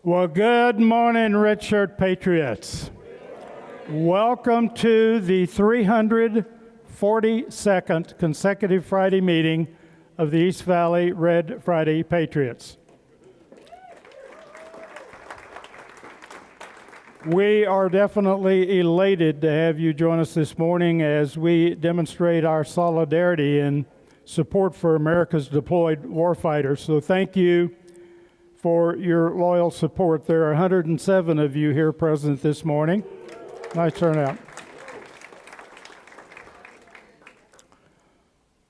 Well, good morning, Red Shirt Patriots. Welcome to the 342nd consecutive Friday meeting of the East Valley Red Friday Patriots. We are definitely elated to have you join us this morning as we demonstrate our solidarity and support for America's deployed warfighters. So thank you for your loyal support. There are 107 of you here present this morning. Nice turnout.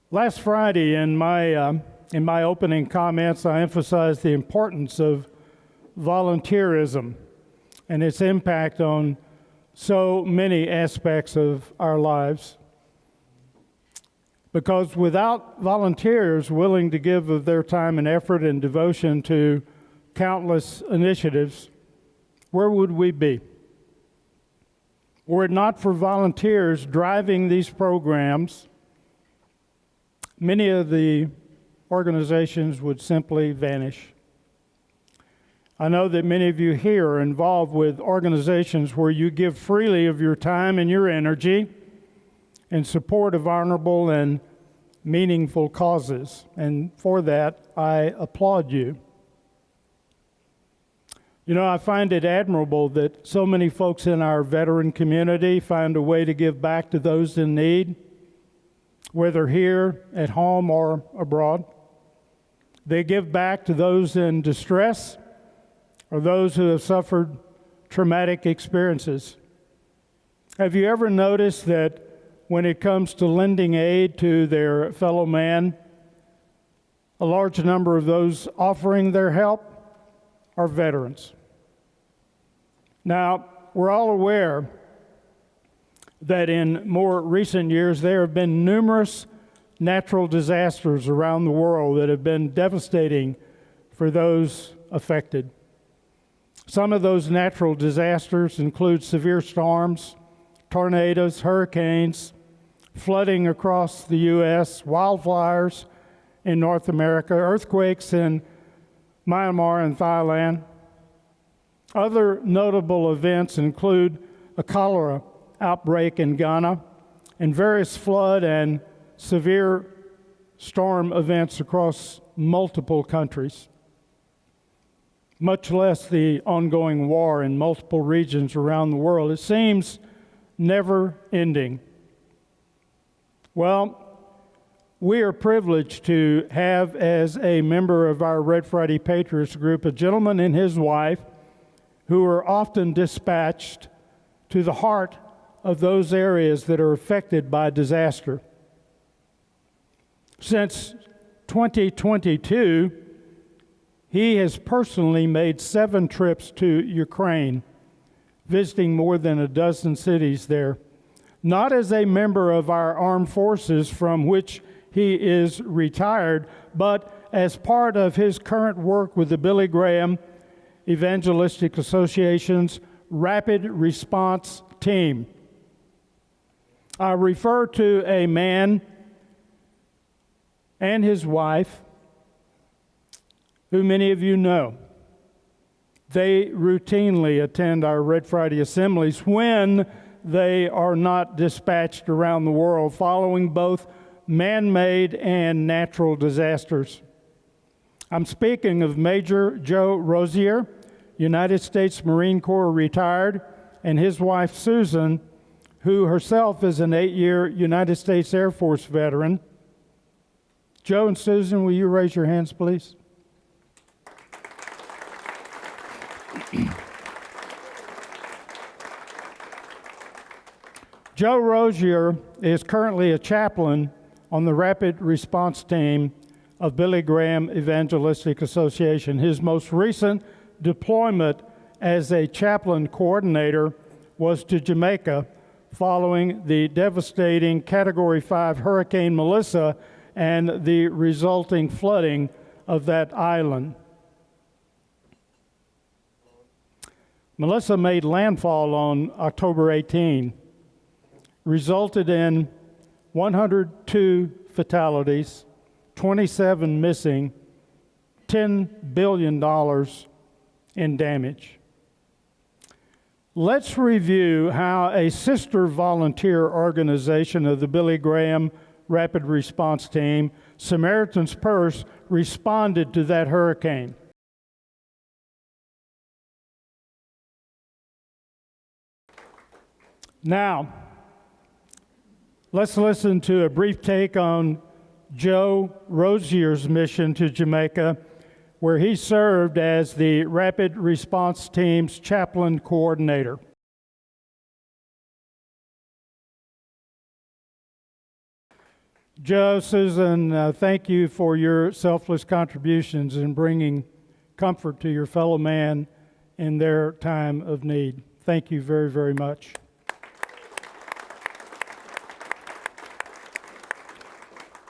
Last Friday in my opening comments, I emphasized the importance of volunteerism and its impact on so many aspects of our lives. Because without volunteers willing to give of their time and effort and devotion to countless initiatives, where would we be? Were it not for volunteers driving these programs, many of the organizations would simply vanish. I know that many of you here are involved with organizations where you give freely of your time and your energy in support of honorable and meaningful causes, and for that, I applaud you. You know, I find it admirable that so many folks in our veteran community find a way to give back to those in need, whether here at home or abroad. They give back to those in distress or those who have suffered traumatic experiences. Have you ever noticed that when it comes to lending aid to their fellow man, a large number of those offering their help are veterans? Now, we're all aware that in more recent years there have been numerous natural disasters around the world that have been devastating for those affected. Some of those natural disasters include severe storms, tornadoes, hurricanes, flooding across the U.S., wildfires in North America, earthquakes in Myanmar and Thailand. Other notable events include a cholera outbreak in Ghana and various flood and severe storm events across multiple countries, much less the ongoing war in multiple regions around the world. It seems never ending. Well, we are privileged to have as a member of our Red Friday Patriots group a gentleman and his wife who are often dispatched to the heart of those areas that are affected by disaster. Since 2022, he has personally made 7 trips to Ukraine, visiting more than a dozen cities there, not as a member of our armed forces from which he is retired, but as part of his current work with the Billy Graham Evangelistic Association's Rapid Response Team. I refer to a man and his wife who many of you know. They routinely attend our Red Friday assemblies when they are not dispatched around the world following both man-made and natural disasters. I'm speaking of Major Jo Rozier, United States Marine Corps retired, and his wife Susan, who herself is an 8-year United States Air Force veteran. Jo and Susan, will you raise your hands, please? Jo Rozier is currently a chaplain on the Rapid Response Team of Billy Graham Evangelistic Association. His most recent deployment as a chaplain coordinator was to Jamaica following the devastating Category 5 Hurricane Melissa and the resulting flooding of that island. Melissa made landfall on October 18, resulted in 102 fatalities, 27 missing, $10 billion in damage. Let's review how a sister volunteer organization of the Billy Graham Rapid Response Team, Samaritan's Purse, responded to that hurricane. Now, let's listen to a brief take on Jo Rozier's mission to Jamaica, where he served as the Rapid Response Team's Chaplain Coordinator. Jo, Susan, thank you for your selfless contributions in bringing comfort to your fellow man in their time of need. Thank you very, very much.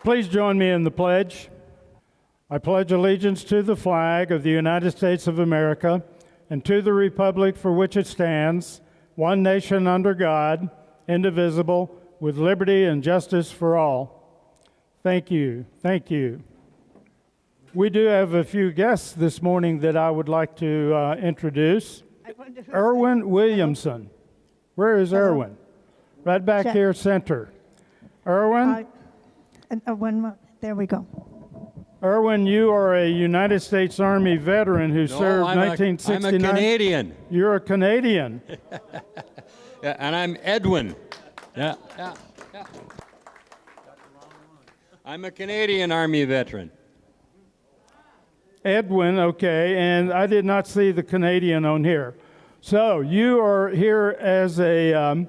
Please join me in the pledge. I pledge allegiance to the flag of the United States of America and to the republic for which it stands, one nation under God, indivisible, with liberty and justice for all. Thank you. Thank you. We do have a few guests this morning that I would like to introduce. Erwin Williamson. Where is Erwin? Right back here, center. Erwin? There we go. Erwin, you are a United States Army veteran who served 1969. I'm a Canadian. You're a Canadian. Yeah, and I'm Edwin. Yeah. I'm a Canadian Army veteran. Edwin, okay, and I did not see the Canadian on here. So you are here as a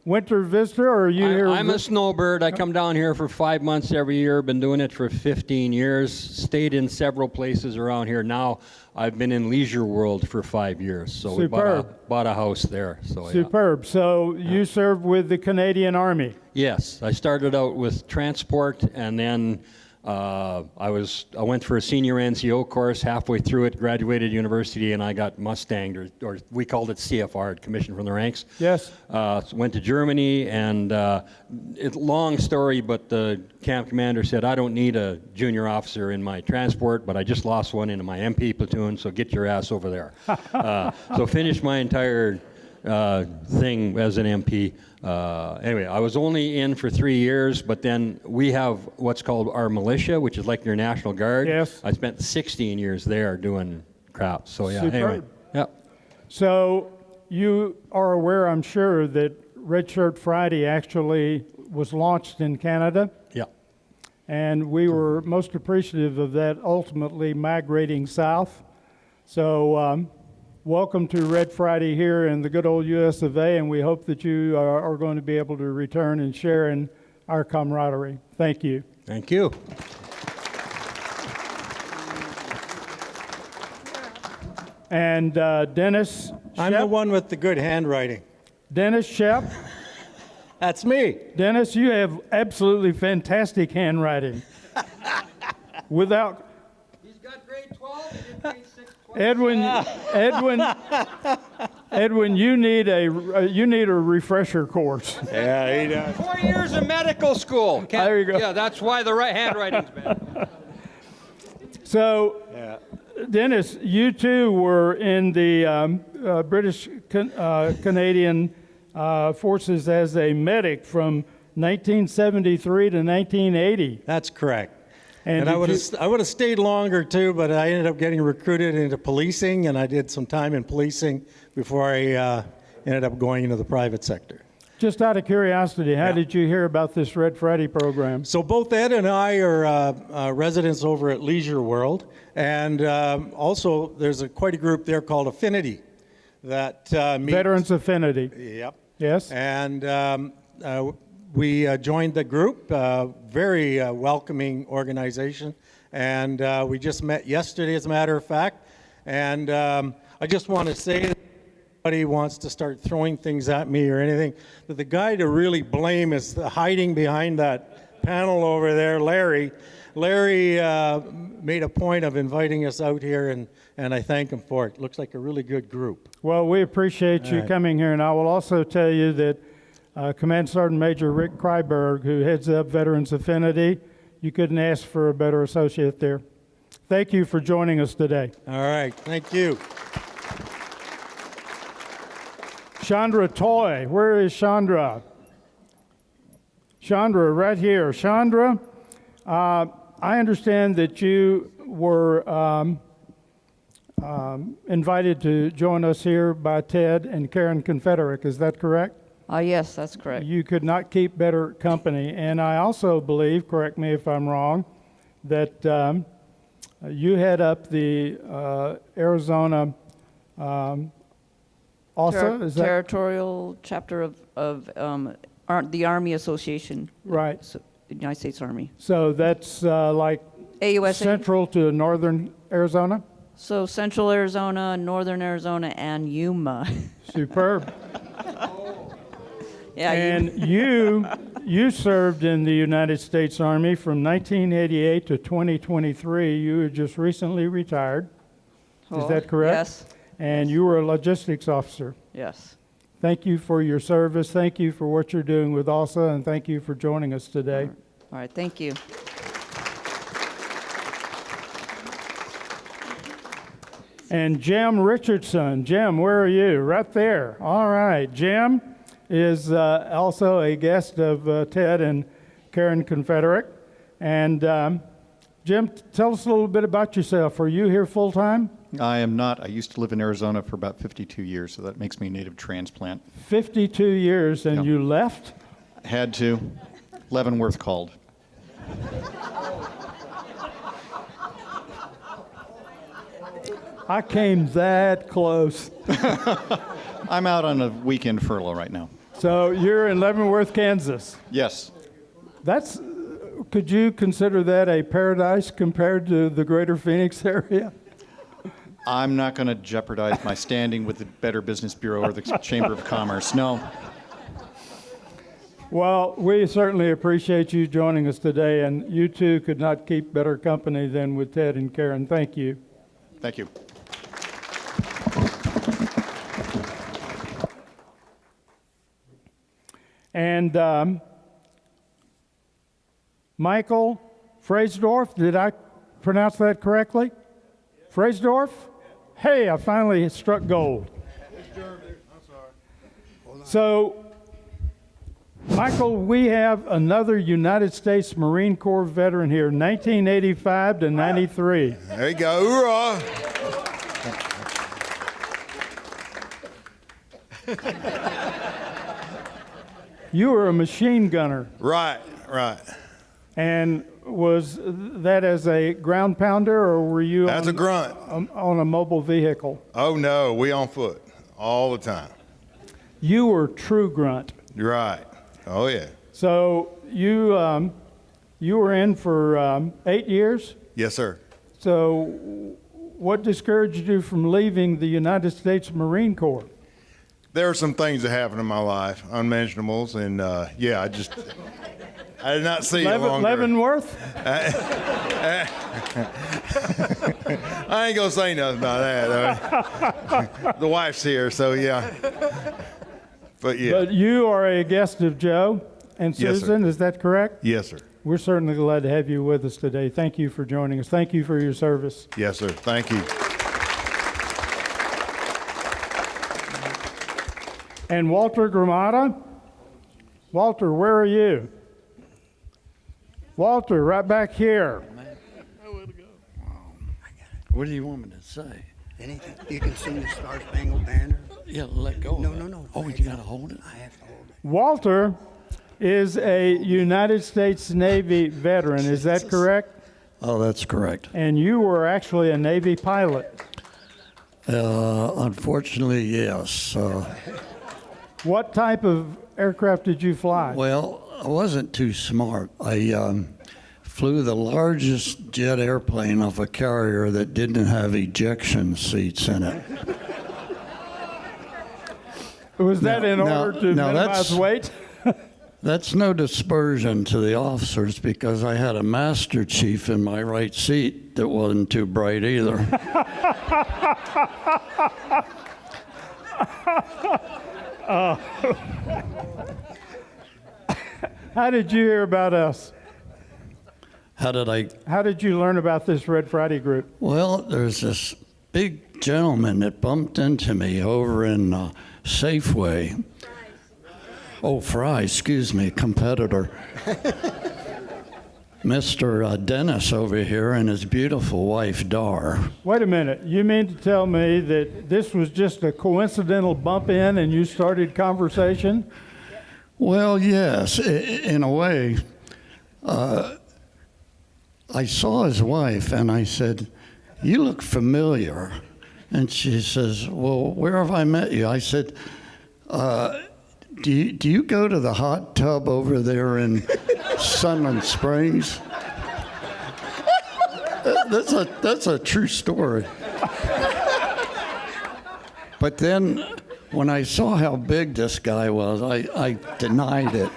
winter visitor, or are you here? I'm a snowbird. I come down here for 5 months every year. Been doing it for 15 years. Stayed in several places around here. Now I've been in Leisure World for 5 years. So Superb. we bought a house there. So Superb. Yeah. So you served with the Canadian Army. Yes, I started out with transport, and then I went for a senior NCO course. Halfway through it, graduated university, and I got Mustanged, or we called it CFR, commissioned from the ranks. Yes. Went to Germany, and long story, but the camp commander said, I don't need a junior officer in my transport, but I just lost one in my MP platoon, so get your ass over there. So finished my entire thing as an MP. Anyway, I was only in for 3 years, but then we have what's called our militia, which is like your National Guard. Yes. I spent 16 years there doing crap. So yeah, Superb. anyway. Yeah. So you are aware, I'm sure, that Red Shirt Friday actually was launched in Canada. Yeah. And we were most appreciative of that ultimately migrating south. So welcome to Red Friday here in the good old US of A, and we hope that you are going to be able to return and share in our camaraderie. Thank you. Thank you. And Dennis I'm Shep. the one with the good handwriting. Dennis Shep. That's me. Dennis, you have absolutely fantastic handwriting. Without He's got grade 12, he did grade 6. Edwin, you need a refresher course. Yeah, he does. 4 years of medical school. There you go. Yeah, that's why the right handwriting's bad. So, Dennis, you too were in the British Canadian forces as a medic from 1973 to 1980. That's correct. And did I would have stayed longer too, but I ended up getting recruited into policing, and I did some time in policing before I ended up going into the private sector. Just out of curiosity, how did you hear about this Red Friday program? So both Ed and I are residents over at Leisure World, and also there's quite a group there called Affinity that meets. Veterans Affinity. Yep. Yes. And we joined the group, very welcoming organization, and we just met yesterday, as a matter of fact. And I just want to say, if anybody wants to start throwing things at me or anything, that the guy to really blame is hiding behind that panel over there, Larry. Larry made a point of inviting us out here, and I thank him for it. Looks like a really good group. Well, we appreciate you coming here, and I will also tell you that Command Sergeant Major Rick Kryberg, who heads up Veterans Affinity, you couldn't ask for a better associate there. Thank you for joining us today. All right, thank you. Chandra Toy. Where is Chandra? Chandra, right here. Chandra, I understand that you were invited to join us here by Ted and Karen Confederick. Is that correct? Yes, that's correct. You could not keep better company. And I also believe, correct me if I'm wrong, that you head up the Arizona ASA, is that Territorial chapter of the Army Association. right? So, United States Army. So that's like AUSA. central to northern Arizona? So Central Arizona, Northern Arizona, and Yuma. Superb. Yeah. And you served in the United States Army from 1988 to 2023. You had just recently retired. Is that correct? Yes. And you were a logistics officer. Yes. Thank you for your service. Thank you for what you're doing with ALSA, and thank you for joining us today. All right. Thank you. And Jim Richardson. Jim, where are you? Right there. All right. Jim is also a guest of Ted and Karen Confederick. And Jim, tell us a little bit about yourself. Are you here full time? I am not. I used to live in Arizona for about 52 years, so that makes me a native transplant. 52 years, and Yeah. you left? Had to. Leavenworth called. I came that close. I'm out on a weekend furlough right now. So you're in Leavenworth, Kansas. Yes. That's, could you consider that a paradise compared to the greater Phoenix area? I'm not going to jeopardize my standing with the Better Business Bureau or the Chamber of Commerce. No. Well, we certainly appreciate you joining us today, and you two could not keep better company than with Ted and Karen. Thank you. Thank you. And Michael Freisdorf, did I pronounce that correctly? Freisdorf? Hey, I finally struck gold. So, Michael, we have another United States Marine Corps veteran here, 1985 to 93. There you go. Hoorah! You were a machine gunner, Right, right. and was that as a ground pounder, or were you As a grunt. on a mobile vehicle? Oh no, we on foot all the time. You were true grunt. You're right. Oh yeah. So you were in for 8 years. Yes, sir. So what discouraged you from leaving the United States Marine Corps? There are some things that happened in my life, unmentionables, and yeah, I did not see it longer. Leavenworth? I ain't gonna say nothing about that. The wife's here, so yeah. But yeah. But you are a guest of Joe and Yes, sir. Susan, is that correct? Yes, sir. We're certainly glad to have you with us today. Thank you for joining us. Thank you for your service. Yes, sir. Thank you. And Walter Gramata? Walter, where are you? Walter, right back here. What do you want me to say? Anything. You can sing the Star Spangled Banner. Yeah, let go. No, of it. no, no. Oh, you gotta hold it. I have to hold it. Walter is a United States Navy veteran, is that correct? Oh, that's correct. And you were actually a Navy pilot. Unfortunately, yes. What type of aircraft did you fly? Well, I wasn't too smart. I flew the largest jet airplane off a carrier that didn't have ejection seats in it. Was that in order to minimize weight? That's no dispersion to the officers because I had a master chief in my right seat that wasn't too bright either. How did you hear about us? How did I? How did you learn about this Red Friday group? Well, there's this big gentleman that bumped into me over in Safeway. Oh, Fry, excuse me, competitor. Mr. Dennis over here and his beautiful wife, Dar. Wait a minute. You mean to tell me that this was just a coincidental bump in and you started conversation? Well, yes, in a way. I saw his wife and I said, "You look familiar." And she says, "Well, where have I met you?" I said, do you go to the hot tub over there in Sunland Springs? That's a true story. But then when I saw how big this guy was, I denied it,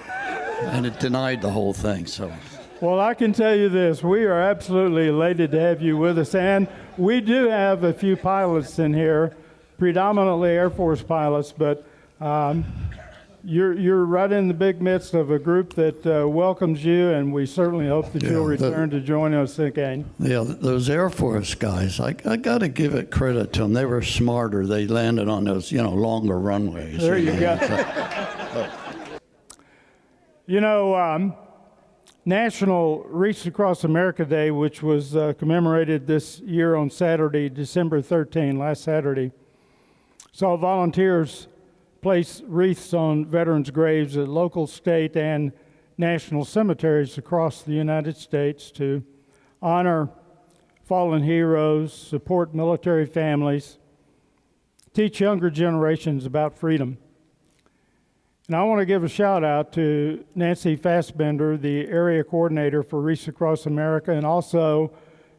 and it denied the whole thing. So. Well, I can tell you this. We are absolutely elated to have you with us, and we do have a few pilots in here, predominantly Air Force pilots, but you're right in the big midst of a group that welcomes you, and we certainly hope that you'll return to join us again. Yeah, those Air Force guys, I got to give it credit to them. They were smarter. They landed on those, longer runways. There you go. National Reach Across America Day, which was commemorated this year on Saturday, December 13, last Saturday, saw volunteers place wreaths on veterans' graves at local, state, and national cemeteries across the United States to honor fallen heroes, support military families, teach younger generations about freedom. And I want to give a shout out to Nancy Fassbender, the area coordinator for Reach Across America, and also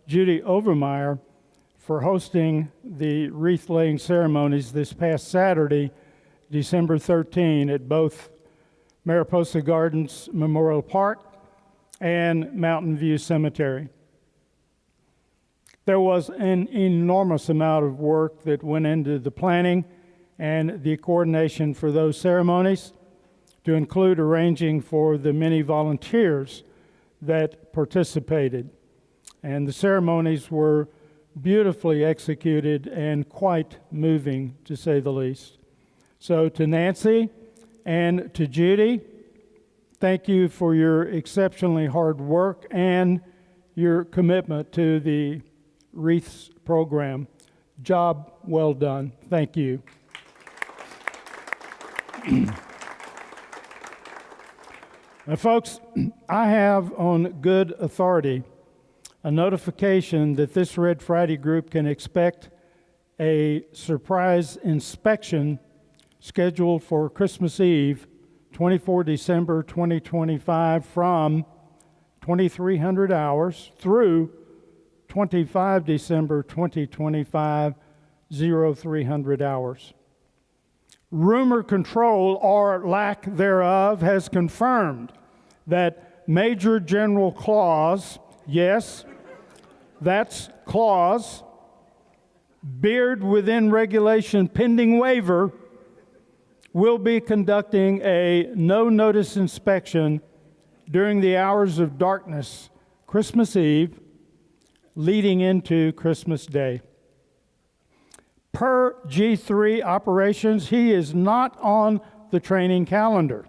Judy Overmeyer for hosting the wreath-laying ceremonies this past Saturday, December 13, at both Mariposa Gardens Memorial Park and Mountain View Cemetery. There was an enormous amount of work that went into the planning and the coordination for those ceremonies, to include arranging for the many volunteers that participated. And the ceremonies were beautifully executed and quite moving, to say the least. So to Nancy and to Judy, thank you for your exceptionally hard work and your commitment to the Wreaths program. Job well done. Thank you. Now, folks, I have on good authority a notification that this Red Friday group can expect a surprise inspection scheduled for Christmas Eve, 24 December 2025, from 2300 hours through 25 December 2025, 0300 hours. Rumor control, or lack thereof, has confirmed that Major General Claus, yes, that's Claus, beard within regulation pending waiver, will be conducting a no-notice inspection during the hours of darkness, Christmas Eve, leading into Christmas Day. Per G3 operations, he is not on the training calendar.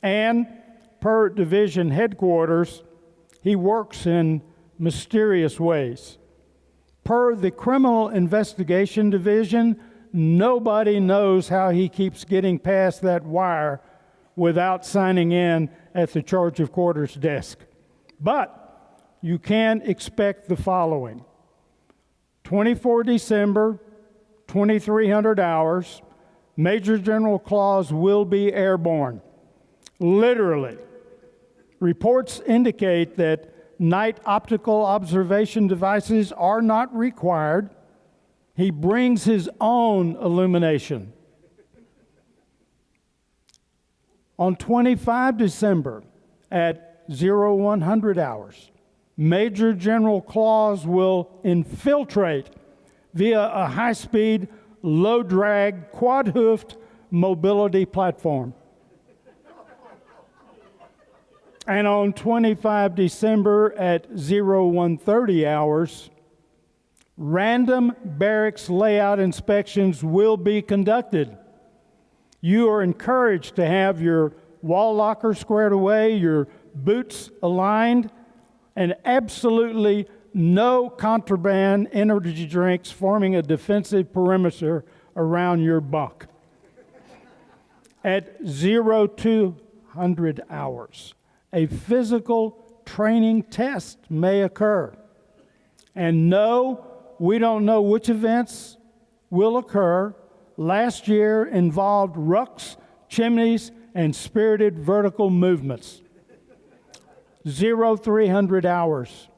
And per division headquarters, he works in mysterious ways. Per the Criminal Investigation Division, nobody knows how he keeps getting past that wire without signing in at the charge of quarters desk. But you can expect the following: 24 December, 2300 hours, Major General Claus will be airborne. Literally. Reports indicate that night optical observation devices are not required. He brings his own illumination. On 25 December at 0100 hours, Major General Claus will infiltrate via a high-speed, low-drag, quad-hoofed mobility platform. And on 25 December at 0130 hours, Random barracks layout inspections will be conducted. You are encouraged to have your wall locker squared away, your boots aligned, and absolutely no contraband energy drinks forming a defensive perimeter around your bunk. At 0200 hours, a physical training test may occur. And no, we don't know which events will occur. Last year involved rucks, chimneys, and spirited vertical movements. 0300 hours.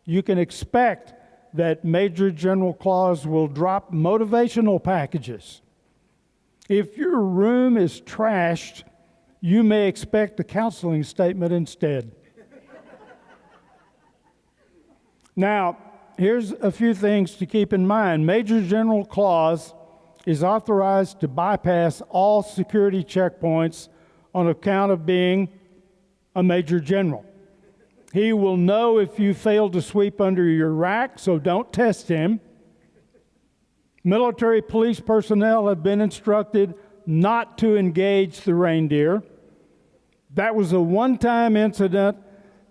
You can expect that Major General Claus will drop motivational packages. If your room is trashed, you may expect a counseling statement instead. Now, here's a few things to keep in mind. Major General Claus is authorized to bypass all security checkpoints on account of being a Major General. He will know if you failed to sweep under your rack, so don't test him. Military police personnel have been instructed not to engage the reindeer. That was a one-time incident,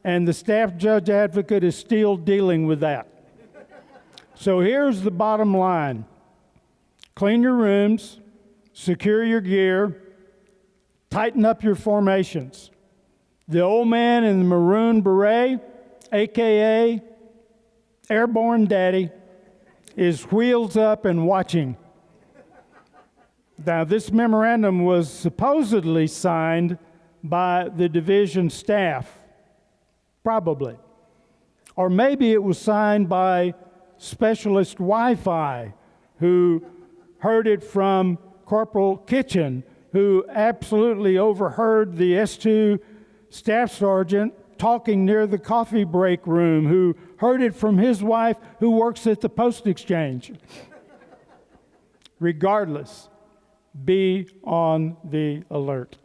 and the staff judge advocate is still dealing with that. So here's the bottom line. Clean your rooms, secure your gear, tighten up your formations. The old man in the maroon beret, AKA Airborne Daddy, is wheels up and watching. Now, this memorandum was supposedly signed by the division staff, probably. Or maybe it was signed by Specialist Wi-Fi, who heard it from Corporal Kitchen, who absolutely overheard the S2 staff sergeant talking near the coffee break room, who heard it from his wife who works at the post exchange. Regardless, be on the alert.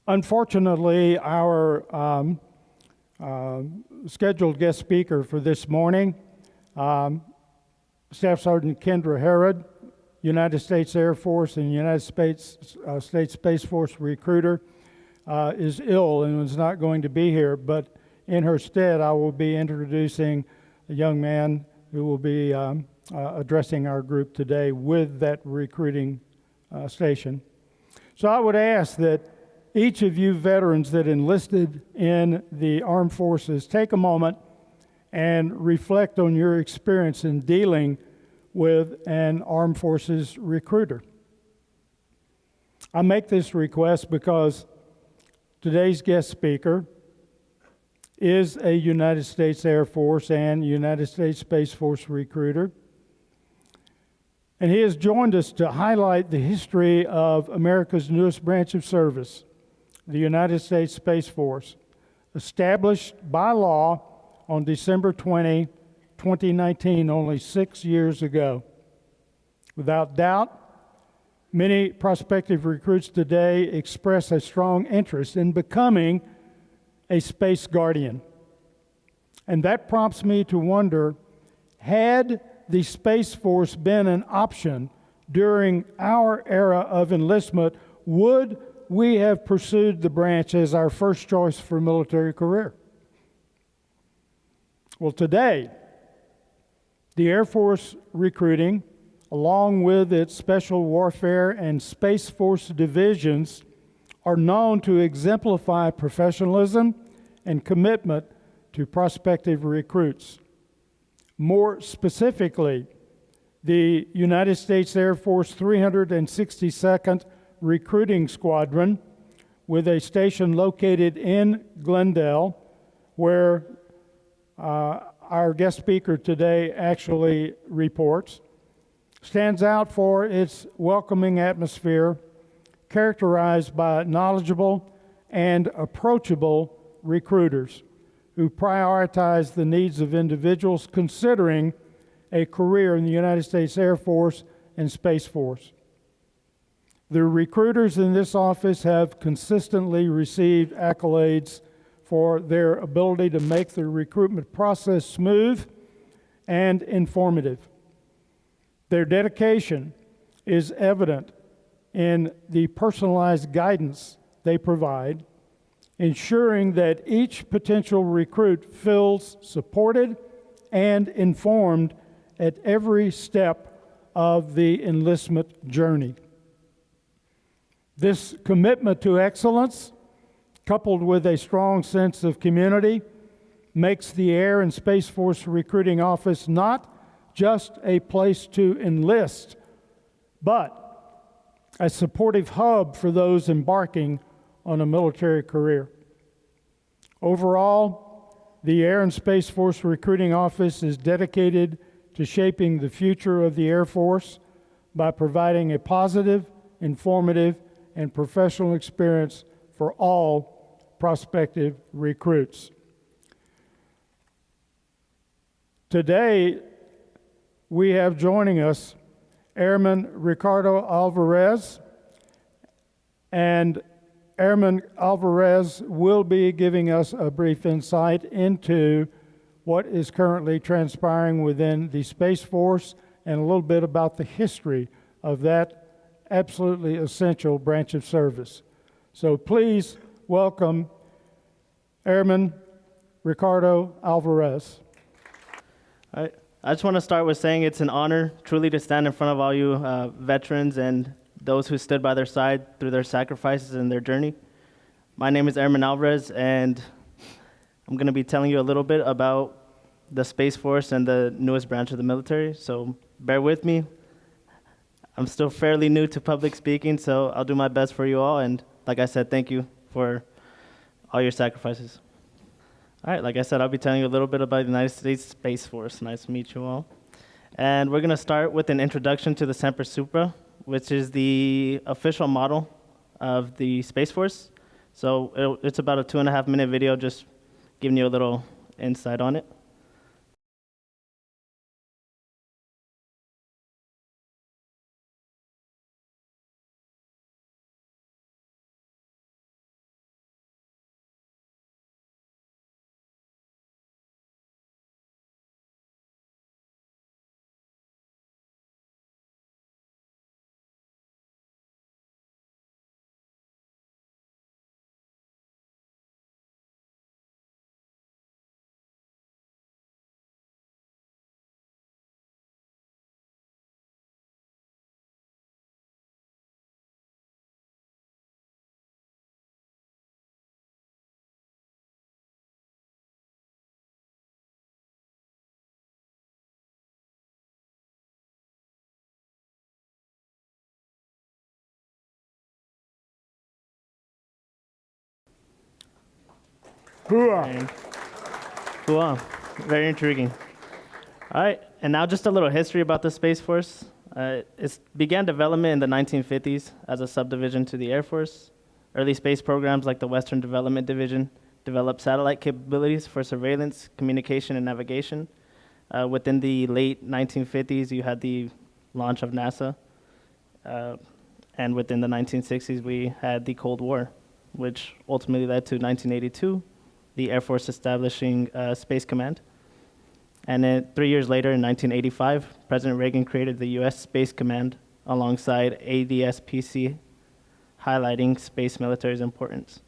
Unfortunately, our scheduled guest speaker for this morning, Staff Sergeant Kendra Herod, United States Air Force and United States Space Force recruiter, is ill and is not going to be here, but in her stead, I will be introducing a young man who will be addressing our group today with that recruiting station. So I would ask that each of you veterans that enlisted in the armed forces take a moment and reflect on your experience in dealing with an armed forces recruiter. I make this request because today's guest speaker is a United States Air Force and United States Space Force recruiter. And he has joined us to highlight the history of America's newest branch of service, the United States Space Force, established by law on December 20, 2019, only 6 years ago. Without doubt, many prospective recruits today express a strong interest in becoming a space guardian. And that prompts me to wonder, had the Space Force been an option during our era of enlistment, would we have pursued the branch as our first choice for military career? Well, today, the Air Force recruiting, along with its Special Warfare and Space Force divisions, are known to exemplify professionalism and commitment to prospective recruits. More specifically, the United States Air Force 362nd Recruiting Squadron, with a station located in Glendale, where our guest speaker today actually reports, stands out for its welcoming atmosphere, characterized by knowledgeable and approachable recruiters who prioritize the needs of individuals considering a career in the United States Air Force and Space Force. The recruiters in this office have consistently received accolades for their ability to make the recruitment process smooth and informative. Their dedication is evident in the personalized guidance they provide, ensuring that each potential recruit feels supported and informed at every step of the enlistment journey. This commitment to excellence, coupled with a strong sense of community, makes the Air and Space Force Recruiting Office not just a place to enlist, but a supportive hub for those embarking on a military career. Overall, the Air and Space Force Recruiting Office is dedicated to shaping the future of the Air Force by providing a positive, informative, and professional experience for all prospective recruits. Today, we have joining us Airman Ricardo Alvarez, and Airman Alvarez will be giving us a brief insight into what is currently transpiring within the Space Force and a little bit about the history of that absolutely essential branch of service. So please welcome Airman Ricardo Alvarez. All right. I just want to start with saying it's an honor truly to stand in front of all you veterans and those who stood by their side through their sacrifices and their journey. My name is Airman Alvarez, and I'm going to be telling you a little bit about the Space Force and the newest branch of the military, so bear with me. I'm still fairly new to public speaking, so I'll do my best for you all, and like I said, thank you for all your sacrifices. All right, like I said, I'll be telling you a little bit about the United States Space Force. Nice to meet you all. And we're going to start with an introduction to the Semper Supra, which is the official model of the Space Force. So it's about a 2.5-minute video just giving you a little insight on it. And, cool. Very intriguing. All right, and now just a little history about the Space Force. It began development in the 1950s as a subdivision to the Air Force. Early space programs like the Western Development Division developed satellite capabilities for surveillance, communication, and navigation. Within the late 1950s, you had the launch of NASA. And within the 1960s, we had the Cold War, which ultimately led to 1982, the Air Force establishing Space Command. And then 3 years later, in 1985, President Reagan created the U.S. Space Command alongside ADSPC, highlighting space military's importance.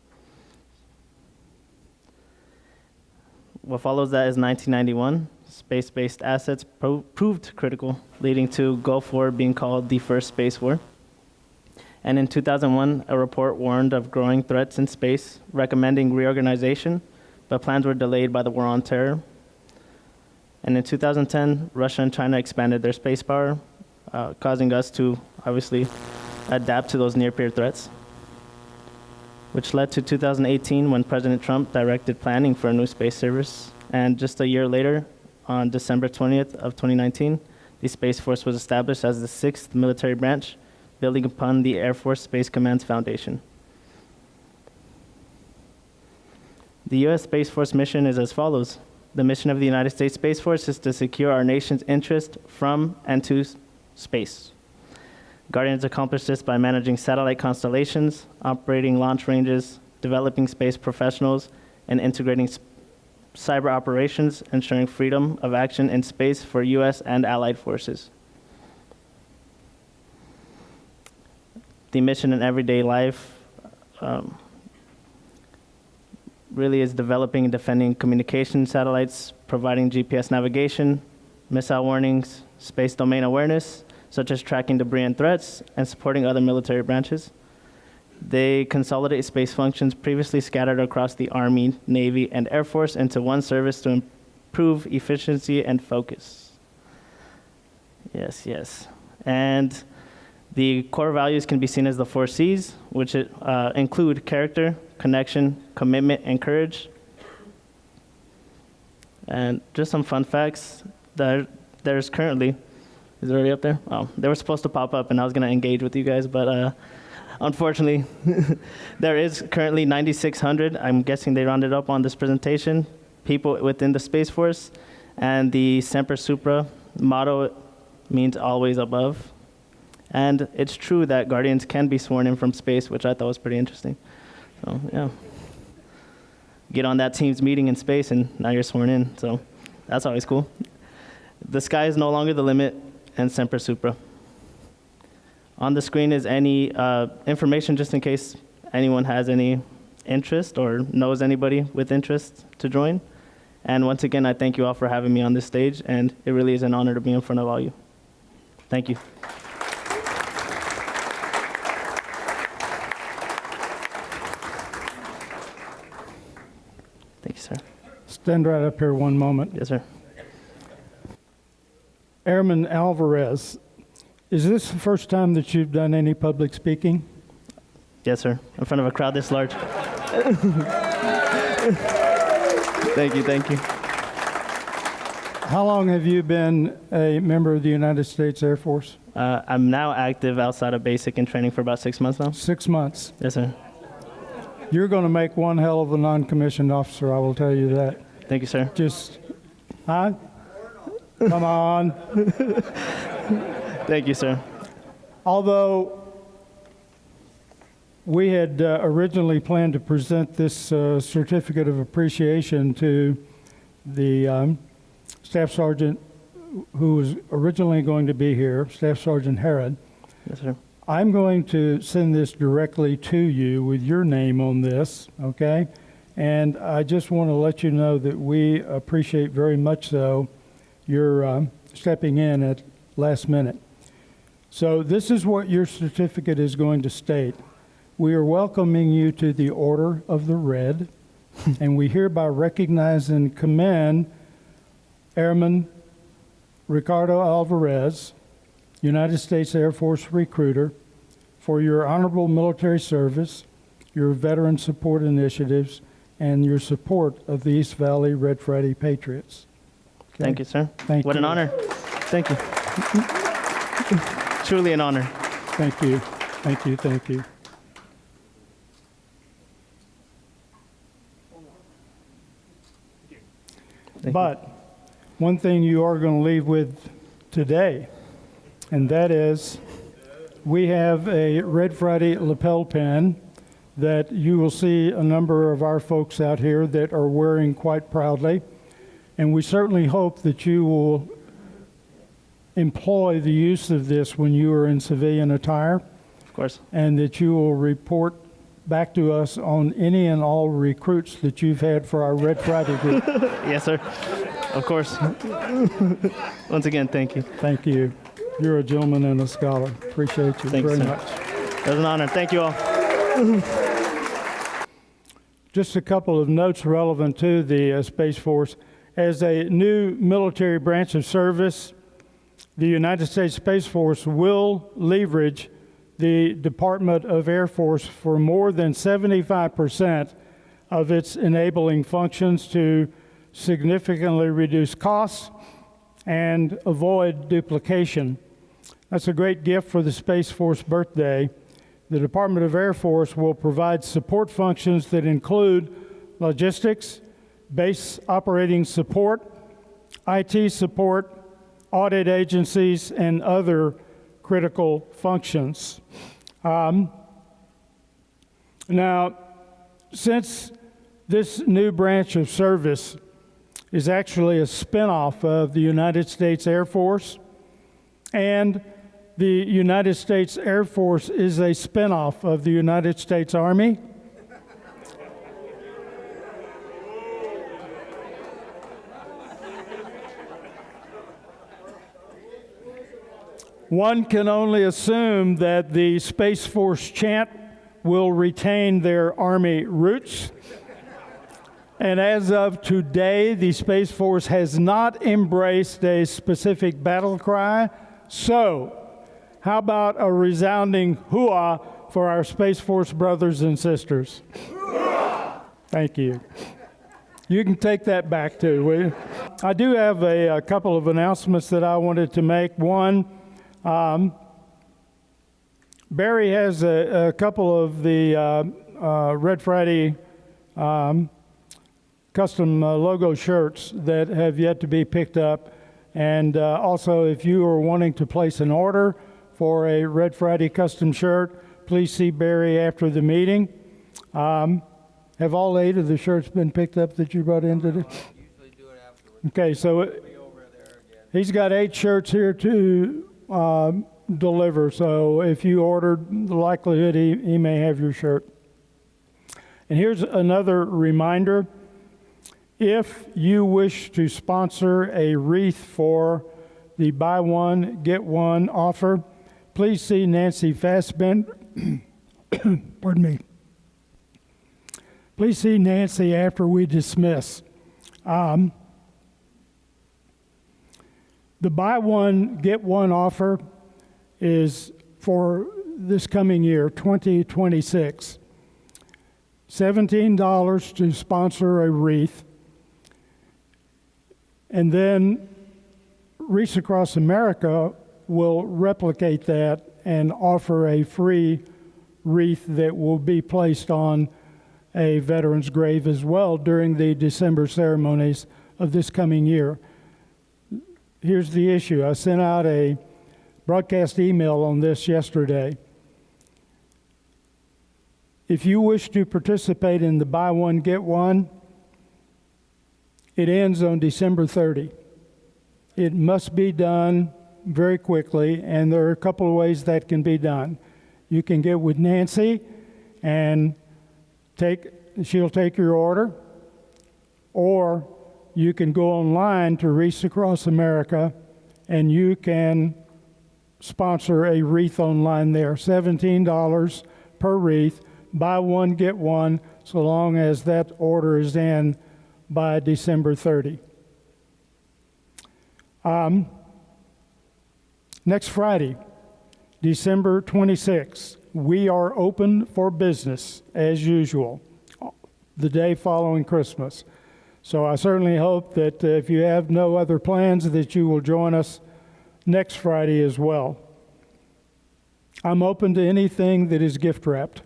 What follows that is 1991. Space-based assets proved critical, leading to Gulf War being called the first space war. And in 2001, a report warned of growing threats in space, recommending reorganization, but plans were delayed by the war on terror. And in 2010, Russia and China expanded their space power, causing us to obviously adapt to those near-peer threats, which led to 2018 when President Trump directed planning for a new space service. And just a year later, on December 20th of 2019, the Space Force was established as the 6th military branch, building upon the Air Force Space Command's foundation. The U.S. Space Force mission is as follows. The mission of the United States Space Force is to secure our nation's interest from and to space. Guardians accomplish this by managing satellite constellations, operating launch ranges, developing space professionals, and integrating cyber operations, ensuring freedom of action in space for U.S. and allied forces. The mission in everyday life really is developing and defending communication satellites, providing GPS navigation, missile warnings, space domain awareness, such as tracking debris and threats, and supporting other military branches. They consolidate space functions previously scattered across the Army, Navy, and Air Force into one service to improve efficiency and focus. Yes, yes. And the core values can be seen as the 4 C's, which include character, connection, commitment, and courage. And just some fun facts. There's currently, is it already up there? Oh, they were supposed to pop up, and I was going to engage with you guys, but unfortunately, there is currently 9,600. I'm guessing they rounded up on this presentation, people within the Space Force. And the Semper Supra motto means always above. And it's true that Guardians can be sworn in from space, which I thought was pretty interesting. So, yeah. Get on that team's meeting in space, and now you're sworn in. So that's always cool. The sky is no longer the limit, and Semper Supra. On the screen is any information, just in case anyone has any interest or knows anybody with interest to join. And once again, I thank you all for having me on this stage, and it really is an honor to be in front of all you. Thank you. Thank you, sir. Stand right up here one moment. Yes, sir. Airman Alvarez, is this the first time that you've done any public speaking? Yes, sir. In front of a crowd this large. Thank you, thank you. How long have you been a member of the United States Air Force? I'm now active outside of basic and training for about 6 months now. 6 months. Yes, sir. You're going to make one hell of a non-commissioned officer, I will tell you that. Thank you, sir. Just, huh? Come on. Thank you, sir. Although we had originally planned to present this certificate of appreciation to the Staff Sergeant who was originally going to be here, Staff Sergeant Herod. Yes, sir. I'm going to send this directly to you with your name on this, okay? And I just want to let you know that we appreciate very much so your stepping in at last minute. So this is what your certificate is going to state. We are welcoming you to the Order of the R.E.D., and we hereby recognize and commend Airman Ricardo Alvarez, United States Air Force recruiter, for your honorable military service, your veteran support initiatives, and your support of the East Valley Red Friday Patriots. Okay? Thank you, sir. Thank what you. an honor. Thank you. Truly an honor. Thank you. Thank you. Thank you. But one thing you are going to leave with today, and that is we have a Red Friday lapel pin that you will see a number of our folks out here that are wearing quite proudly. And we certainly hope that you will employ the use of this when you are in civilian attire. Of course. And that you will report back to us on any and all recruits that you've had for our Red Friday group. Yes, sir. Of course. Once again, thank you. Thank you. You're a gentleman and a scholar. Appreciate you very much. It was an honor. Thank you all. Just a couple of notes relevant to the Space Force. As a new military branch of service, the United States Space Force will leverage the Department of Air Force for more than 75% of its enabling functions to significantly reduce costs and avoid duplication. That's a great gift for the Space Force birthday. The Department of Air Force will provide support functions that include logistics, base operating support, IT support, audit agencies, and other critical functions. Now, since this new branch of service is actually a spinoff of the United States Air Force, and the United States Air Force is a spinoff of the United States Army, one can only assume that the Space Force chant will retain their Army roots. And as of today, the Space Force has not embraced a specific battle cry. So, how about a resounding hooah for our Space Force brothers and sisters? Thank you. You can take that back too, will you? I do have a couple of announcements that I wanted to make. One, Barry has a couple of the Red Friday custom logo shirts that have yet to be picked up. And also, if you are wanting to place an order for a Red Friday custom shirt, please see Barry after the meeting. Have all 8 of the shirts been picked up that you brought in today? Usually do it afterwards. Okay, so he's got 8 shirts here to deliver. So if you ordered, the likelihood he may have your shirt. And here's another reminder. If you wish to sponsor a wreath for the buy one, get one offer, please see Nancy Fassbender. Pardon me. Please see Nancy after we dismiss. The buy one, get one offer is for this coming year, 2026. $17 to sponsor a wreath. And then Wreaths Across America will replicate that and offer a free wreath that will be placed on a veteran's grave as well during the December ceremonies of this coming year. Here's the issue. I sent out a broadcast email on this yesterday. If you wish to participate in the buy one, get one, it ends on December 30. It must be done very quickly, and there are a couple of ways that can be done. You can get with Nancy, and she'll take your order, or you can go online to Wreaths Across America, and you can sponsor a wreath online there. $17 per wreath. Buy one, get one, so long as that order is in by December 30. Next Friday, December 26th, we are open for business as usual, the day following Christmas. So I certainly hope that if you have no other plans, that you will join us next Friday as well. I'm open to anything that is gift wrapped.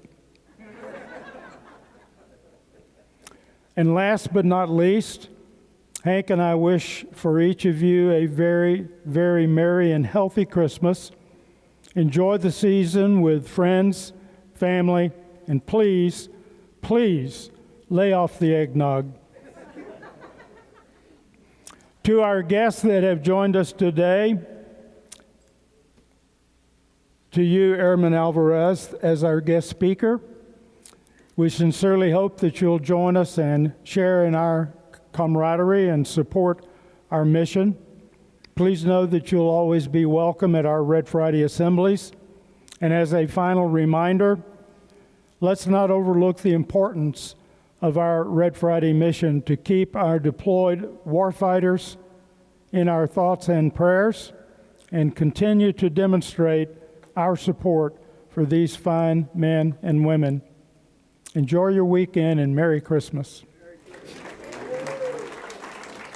And last but not least, Hank and I wish for each of you a very, very merry and healthy Christmas. Enjoy the season with friends, family, and please, please lay off the eggnog. To our guests that have joined us today, to you, Airman Alvarez, as our guest speaker, we sincerely hope that you'll join us and share in our camaraderie and support our mission. Please know that you'll always be welcome at our Red Friday assemblies. And as a final reminder, let's not overlook the importance of our Red Friday mission to keep our deployed warfighters in our thoughts and prayers and continue to demonstrate our support for these fine men and women. Enjoy your weekend and Merry Christmas.